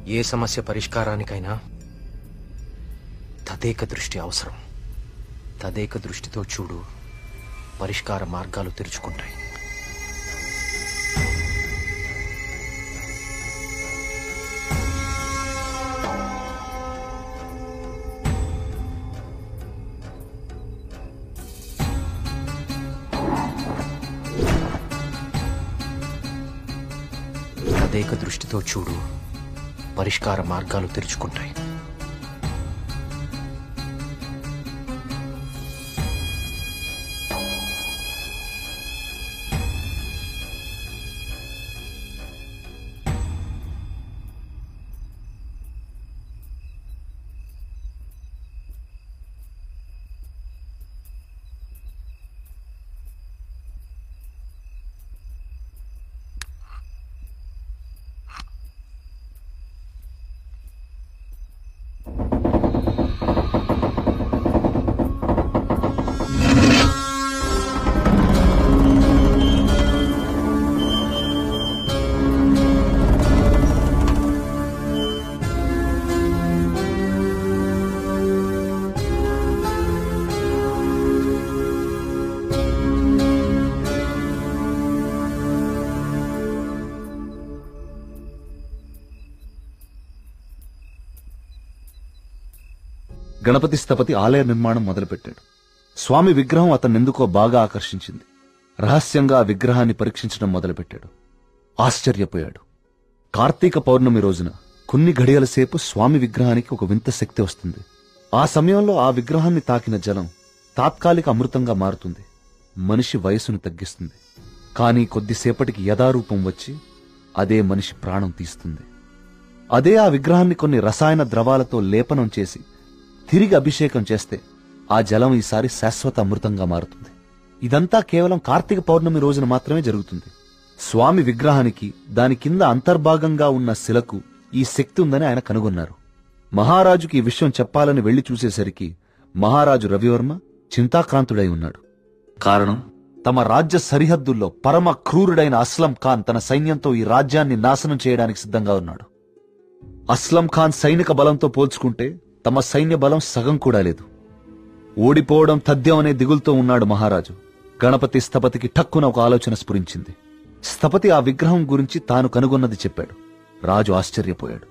ఏ సమస్య పరిష్కారానికైనా తదేక దృష్టి అవసరం. తదేక దృష్టితో చూడు, పరిష్కార మార్గాలు తెరుచుకుంటాయి. తదేక దృష్టితో చూడు, పరిష్కార మార్గాలు తెరుచుకుంటాయి. గణపతి స్థపతి ఆలయ నిర్మాణం మొదలుపెట్టాడు. స్వామి విగ్రహం అతన్నెందుకో బాగా ఆకర్షించింది. రహస్యంగా ఆ విగ్రహాన్ని పరీక్షించడం మొదలుపెట్టాడు. ఆశ్చర్యపోయాడు. కార్తీక పౌర్ణమి రోజున కొన్ని ఘడియల సేపు స్వామి విగ్రహానికి ఒక వింత శక్తి వస్తుంది. ఆ సమయంలో ఆ విగ్రహాన్ని తాకిన జలం తాత్కాలిక అమృతంగా మారుతుంది. మనిషి వయసును తగ్గిస్తుంది. కానీ కొద్దిసేపటికి యథారూపం వచ్చి అదే మనిషి ప్రాణం తీస్తుంది. అదే ఆ విగ్రహాన్ని కొన్ని రసాయన ద్రవాలతో లేపనం చేసి తిరిగి అభిషేకం చేస్తే ఆ జలం ఈసారి శాశ్వత అమృతంగా మారుతుంది. ఇదంతా కేవలం కార్తీక పౌర్ణమి రోజున మాత్రమే జరుగుతుంది. స్వామి విగ్రహానికి దాని కింద అంతర్భాగంగా ఉన్న శిలకు ఈ శక్తి ఉందని ఆయన కనుగొన్నారు. మహారాజుకి ఈ విషయం చెప్పాలని వెళ్లి చూసేసరికి మహారాజు రవివర్మ చింతాక్రాంతుడై ఉన్నాడు. కారణం, తమ రాజ్య సరిహద్దుల్లో పరమ క్రూరుడైన అస్లం ఖాన్ తన సైన్యంతో ఈ రాజ్యాన్ని నాశనం చేయడానికి సిద్ధంగా ఉన్నాడు. అస్లం ఖాన్ సైనిక బలంతో పోల్చుకుంటే తమ సైన్య బలం సగం కూడా లేదు. ఓడిపోవడం తథ్యం అనే దిగులుతో ఉన్నాడు మహారాజు. గణపతి స్థపతికి ఠక్కున ఒక ఆలోచన స్ఫురించింది. స్థపతి ఆ విగ్రహం గురించి తాను కనుగొన్నది చెప్పాడు. రాజు ఆశ్చర్యపోయాడు.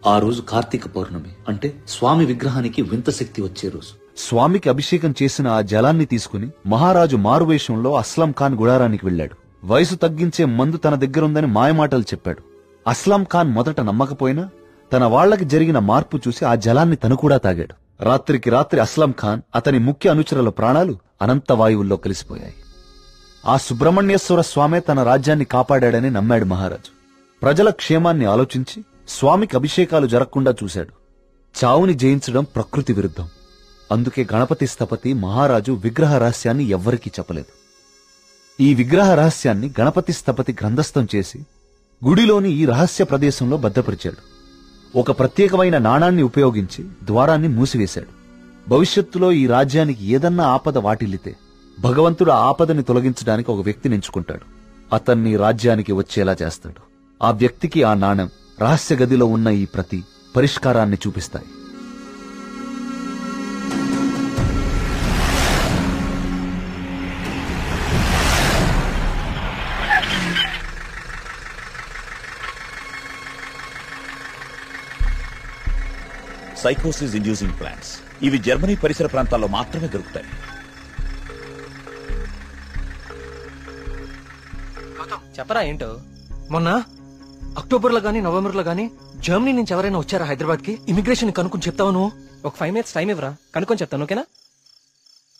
ఆ రోజు కార్తీక పౌర్ణమి, అంటే స్వామి విగ్రహానికి వింత శక్తి వచ్చే రోజు. స్వామికి అభిషేకం చేసిన ఆ జలాన్ని తీసుకుని మహారాజు మారువేషంలో అస్లం ఖాన్ గుడారానికి వెళ్లాడు. వయసు తగ్గించే మందు తన దగ్గరుందని మాయమాటలు చెప్పాడు. అస్లం ఖాన్ మొదట నమ్మకపోయినా తన వాళ్లకి జరిగిన మార్పు చూసి ఆ జలాన్ని తను కూడా తాగాడు. రాత్రికి రాత్రి అస్లం ఖాన్, అతని ముఖ్య అనుచరుల ప్రాణాలు అనంత వాయువుల్లో కలిసిపోయాయి. ఆ సుబ్రహ్మణ్యేశ్వర స్వామే తన రాజ్యాన్ని కాపాడాడని నమ్మాడు మహారాజు. ప్రజల క్షేమాన్ని ఆలోచించి స్వామికి అభిషేకాలు జరగకుండా చూశాడు. చావుని జయించడం ప్రకృతి విరుద్ధం. అందుకే గణపతి స్థపతి మహారాజు విగ్రహ రహస్యాన్ని ఎవ్వరికీ చెప్పలేదు. ఈ విగ్రహ రహస్యాన్ని గణపతి స్థపతి గ్రంథస్థం చేసి గుడిలోని ఈ రహస్య ప్రదేశంలో భద్రపరిచాడు. ఒక ప్రత్యేకమైన నాణాన్ని ఉపయోగించి ద్వారాన్ని మూసివేశాడు. భవిష్యత్తులో ఈ రాజ్యానికి ఏదన్నా ఆపద వాటిల్లితే భగవంతుడు ఆ ఆపదని తొలగించడానికి ఒక వ్యక్తిని ఎంచుకుంటాడు. అతన్ని రాజ్యానికి వచ్చేలా చేస్తాడు. ఆ వ్యక్తికి ఆ నాణెం, రహస్య గదిలో ఉన్న ఈ ప్రతి పరిష్కారాన్ని చూపిస్తాయి. సైకోసిస్ ఇండ్యూసింగ్ ప్లాంట్స్ ఇవి జర్మనీ పరిసర ప్రాంతాల్లో మాత్రమే దొరుకుతాయి. చెప్పరా ఏంటో. మొన్న అక్టోబర్ లో గానీ నవంబర్ లో గానీ జర్మనీ నుంచి ఎవరైనా వచ్చారా హైదరాబాద్ కి? ఇమిగ్రేషన్ కనుక్కొని చెప్తావు నువ్వు. ఒక 5 minutes టైం ఇవ్వరా, కనుక్కొని చెప్తాను. ఓకేనా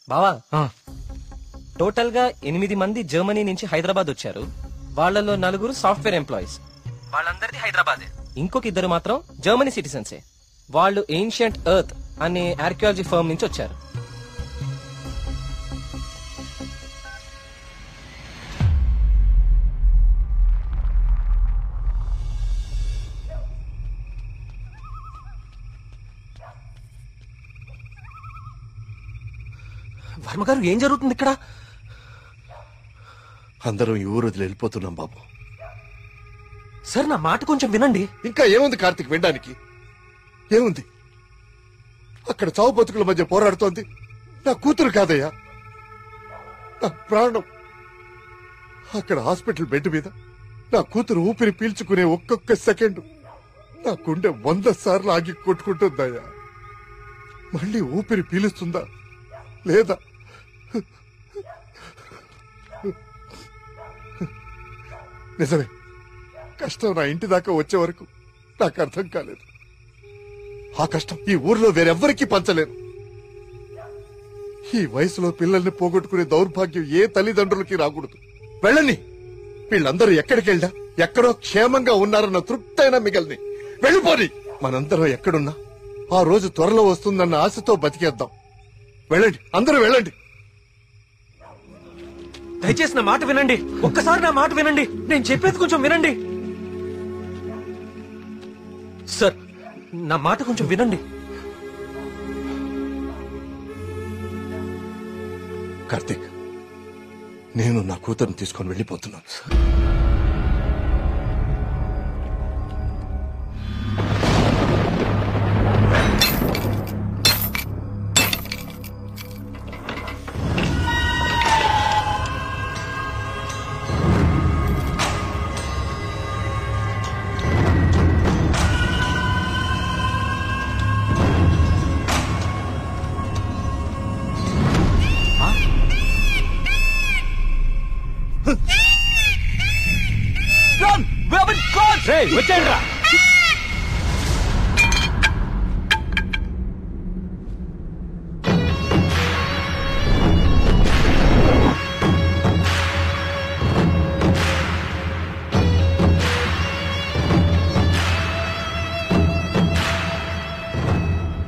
బావా? టోటల్ గా 8 మంది జర్మనీ నుంచి హైదరాబాద్ వచ్చారు. వాళ్లలో 4 సాఫ్ట్వేర్ ఎంప్లాయీస్. వాళ్ళందరిది హైదరాబాద్. ఇంకొక 2 మాత్రం జర్మనీ సిటిజన్సే. వాళ్ళు ఏన్షియంట్ ఎర్త్ అనే ఆర్కియాలజీ ఫర్మ్ నుంచి వచ్చారు. వర్మగారు, ఏం జరుగుతుంది ఇక్కడ? అందరం ఈ ఊరు వదిలి వెళ్ళిపోతున్నాం బాబు. సార్ నా మాట కొంచెం వినండి. ఇంకా ఏముంది కార్తీక్ వినడానికి? ఏముంది? అక్కడ చావు బతుకుల మధ్య పోరాడుతోంది నా కూతురు కాదయ్యా, నా ప్రాణం. అక్కడ హాస్పిటల్ బెడ్ మీద నా కూతురు ఊపిరి పీల్చుకునే ఒక్కొక్క సెకండ్ నా గుండె 100 సార్లు ఆగి కొట్టుకుంటుందయ్యా. మళ్ళీ ఊపిరి పీలుస్తుందా లేదా? నిజమే, కష్టం నా ఇంటి దాకా వచ్చే వరకు నాకు అర్థం కాలేదు. ఆ కష్టం ఈ ఊర్లో వేరెవ్వరికీ పంచలేను. ఈ వయసులో పిల్లల్ని పోగొట్టుకునే దౌర్భాగ్యం ఏ తల్లిదండ్రులకి రాకూడదు. వెళ్ళని, వీళ్ళందరూ ఎక్కడికి వెళ్ళా ఎక్కడో క్షేమంగా ఉన్నారన్న తృప్తైనా మిగల్ని. వెళ్ళిపోని. మనందరం ఎక్కడున్నా ఆ రోజు త్వరలో వస్తుందన్న ఆశతో బతికేద్దాం. వెళ్ళండి, అందరూ వెళ్ళండి. దయచేసి నా మాట వినండి. ఒక్కసారి నా మాట వినండి. నేను చెప్పేది కొంచెం వినండి. సార్ నా మాట కొంచెం వినండి. కార్తీక్, నేను నా కూతురుని తీసుకొని వెళ్ళిపోతున్నాను. వచ్చేయండిరా.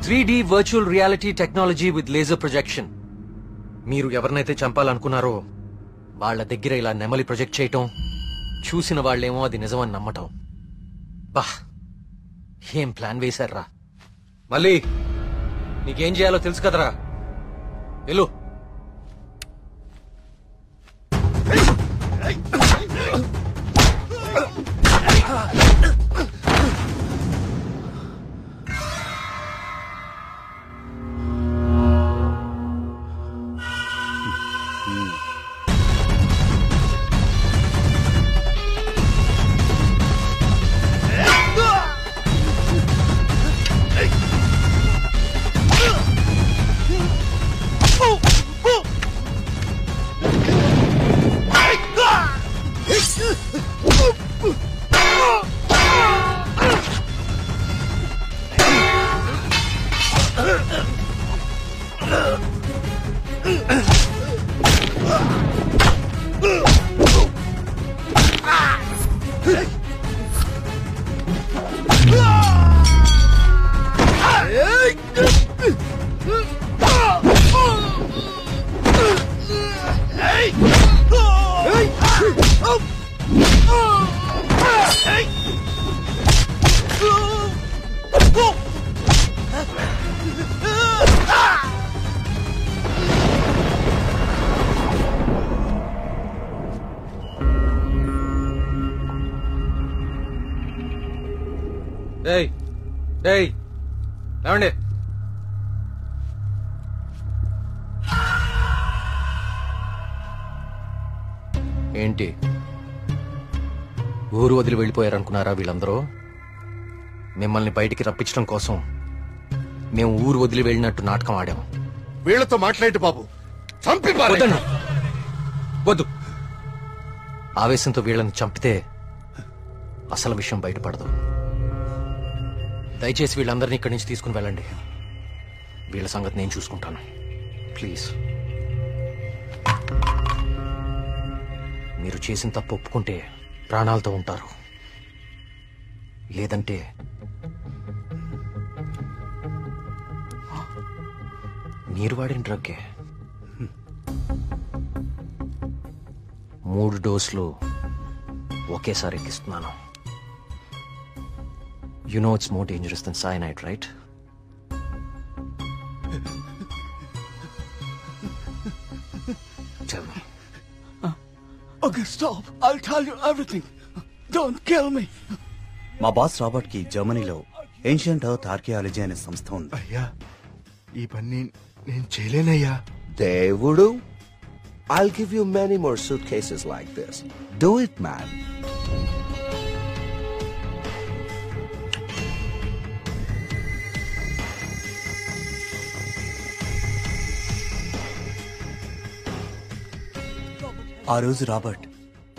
Three D virtual reality technology with laser projection. మీరు ఎవరినైతే చంపాలనుకున్నారో వాళ్ళ దగ్గర ఇలా నెమలి ప్రొజెక్ట్ చేయటం, చూసిన వాళ్ళేమో అది నిజమని నమ్మటం. బా, ఏం ప్లాన్ వేశారా? మళ్ళీ నీకేం చేయాలో తెలుసు కదరా. వెళ్ళు. ఏమండి, ఏంటి ఊరు వదిలి వెళ్ళిపోయారనుకున్నారా వీళ్ళందరూ? మిమ్మల్ని బయటికి రప్పించడం కోసం మేము ఊరు వదిలి వెళ్ళినట్టు నాటకం ఆడాం. వీళ్లతో మాట్లాడి బాబు, చంపి పారేయండి. వద్దు. ఆవేశంతో వీళ్ళని చంపితే అసలు విషయం బయటపడదు. దయచేసి వీళ్ళందరినీ ఇక్కడి నుంచి తీసుకుని వెళ్ళండి. వీళ్ళ సంగతి నేను చూసుకుంటాను. ప్లీజ్. మీరు చేసిన తప్పు ఒప్పుకుంటే ప్రాణాలతో ఉంటారు, లేదంటే మీరు వాడిన డ్రగ్గే 3 డోసులు ఒకేసారి ఎక్కిస్తున్నాను. You know it's more dangerous than cyanide, right? Tell me. Okay, stop. I'll tell you everything. Don't kill me. మా బాస్ రాబర్ట్ కి జర్మనీలో ఏన్షియంట్ ఎర్త్ ఆర్కియాలజీ అనే సంస్థ ఉంది. అయ్యా ఈ పని నేను చేయలేనయ్యా. దేవుడు, I'll give you many more suitcases like this. Do it, man. ఆ రోజు రాబర్ట్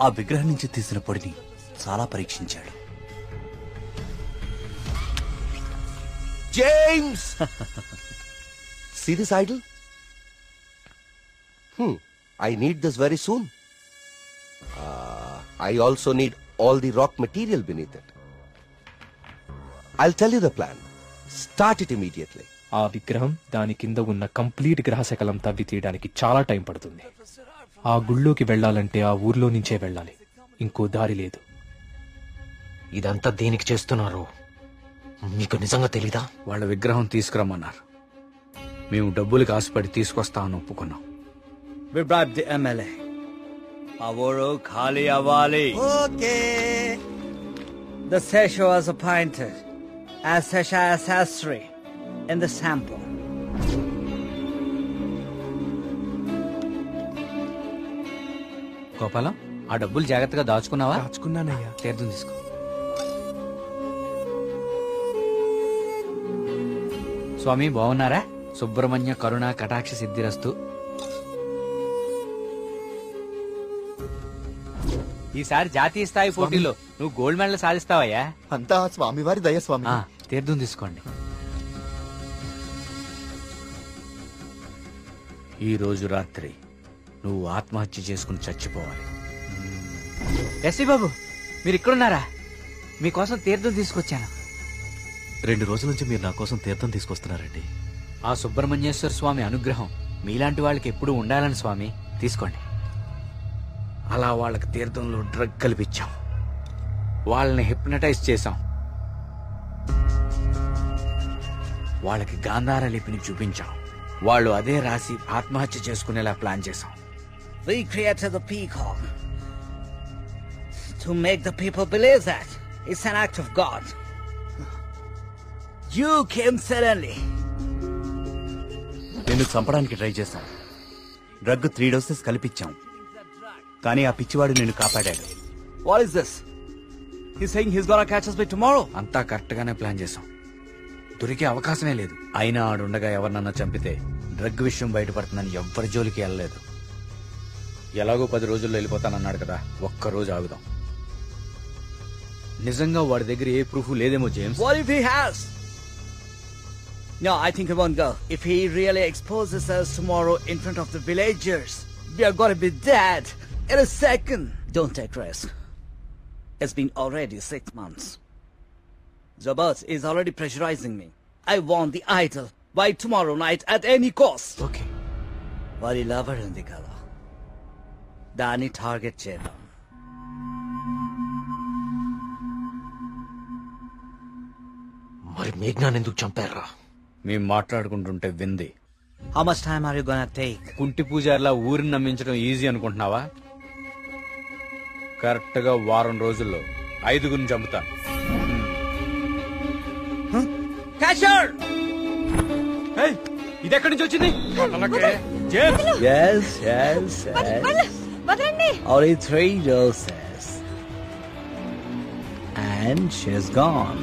ఆ విగ్రహం నుంచి తీసిన పొడిని చాలా పరీక్షించాడు. James! See this idol? I need this very soon. I also need all the rock material beneath it. I'll tell you the plan. Start it immediately. ఆ విగ్రహం దాని కింద ఉన్న కంప్లీట్ గ్రహశకలం తవ్వి తీయడానికి చాలా టైం పడుతుంది. ఆ గుళ్ళోకి వెళ్లాలంటే ఆ ఊర్లో నుంచే వెళ్ళాలి, ఇంకో దారి లేదు. ఇదంతా దేనికి చేస్తున్నారు మీకు నిజంగా తెలీదా? వాళ్ళ విగ్రహం తీసుకురమ్మన్నారు. మేము డబ్బులకు ఆశపడి తీసుకొస్తామని ఒప్పుకున్నాం. We bribed the MLA. ఆ ఊరు ఖాళీ అవ్వాలి. Okay. The Sesha was appointed as Sesha Sastri in the sample. Gopalam, ఆ డబ్బులు జాగ్రత్తగా దాచుకున్నావా? దాచుకున్నానయ్యా. తీర్థం తీసుకో. స్వామి బాగున్నారా? సుబ్రహ్మణ్య కరుణ కటాక్ష సిద్ధిరస్తు. ఈసారి జాతీయ స్థాయి పోటీలో నువ్వు గోల్డ్ మెడల్ సాధిస్తావయ్యా. అంతా స్వామివారి దయ స్వామి. తీర్థం తీసుకోండి. ఈ రోజు రాత్రి నువ్వు ఆత్మహత్య చేసుకుని చచ్చిపోవాలి. ఎస్సీ బాబు, మీరు ఇక్కడున్నారా? మీకోసం తీర్థం తీసుకొచ్చాను. 2 రోజుల నుంచి మీరు నా కోసం తీర్థం తీసుకొస్తున్నారండి. ఆ సుబ్రహ్మణ్యేశ్వర స్వామి అనుగ్రహం మీలాంటి వాళ్ళకి ఎప్పుడూ ఉండాలని స్వామి. తీసుకోండి. అలా వాళ్ళకి తీర్థంలో డ్రగ్ కల్పించాం, వాళ్ళని హిప్నటైజ్ చేశాం, వాళ్ళకి గాంధార లిపిని చూపించాం. వాళ్ళు అదే రాసి ఆత్మహత్య చేసుకునేలా ప్లాన్ చేశాం. We created the peacock to make the people believe that it's an act of God. You came suddenly. నిన్ను చంపడానికి ట్రై చేశాం. డ్రగ్ 3 డోసెస్ కల్పించాం, కానీ ఆ పిచ్చివాడు నిన్ను కాపాడాడు. What is this? He's saying he's gonna catch us by tomorrow. అంతా correct గానే ప్లాన్ చేశాం. దొరికే అవకాశమే లేదు. అయినా ఆడుండగా ఎవరినన్నా చంపితే డ్రగ్ విషయం బయటపడుతుందని ఎవ్వరి జోలికి వెళ్ళలేదు. ఎలాగో 10 రోజుల్లో వెళ్ళిపోతానన్నాడు కదా, ఒక్కరోజు ఆగుదాం. నిజంగా వాడి దగ్గర ఏ ప్రూఫ్ లేదేమో James. What if he has? No, I think he won't go. If he really exposes us tomorrow in front of the villagers, we are gonna be dead in a second. Don't take risk. It's been already 6 months. Zabas is already pressurizing me. I want the idol by tomorrow night at any cost. Okay. Vari lover undi kada. Dani target chedam. మరి మేఘ్నాన్ని ఎందుకు చంపారా? మేము మాట్లాడుకుంటుంటే వింది. How much time are you gonna take? కుంటి పూజారిలా ఊరిని నమ్మించడం easy అనుకుంటున్నావా? Correct గా 1 వారం రోజుల్లో 5గురిని చంపుతా. Catcher! ఇది ఎక్కడి నుంచి వచ్చింది? Yes. Only 3 doses. And she's gone.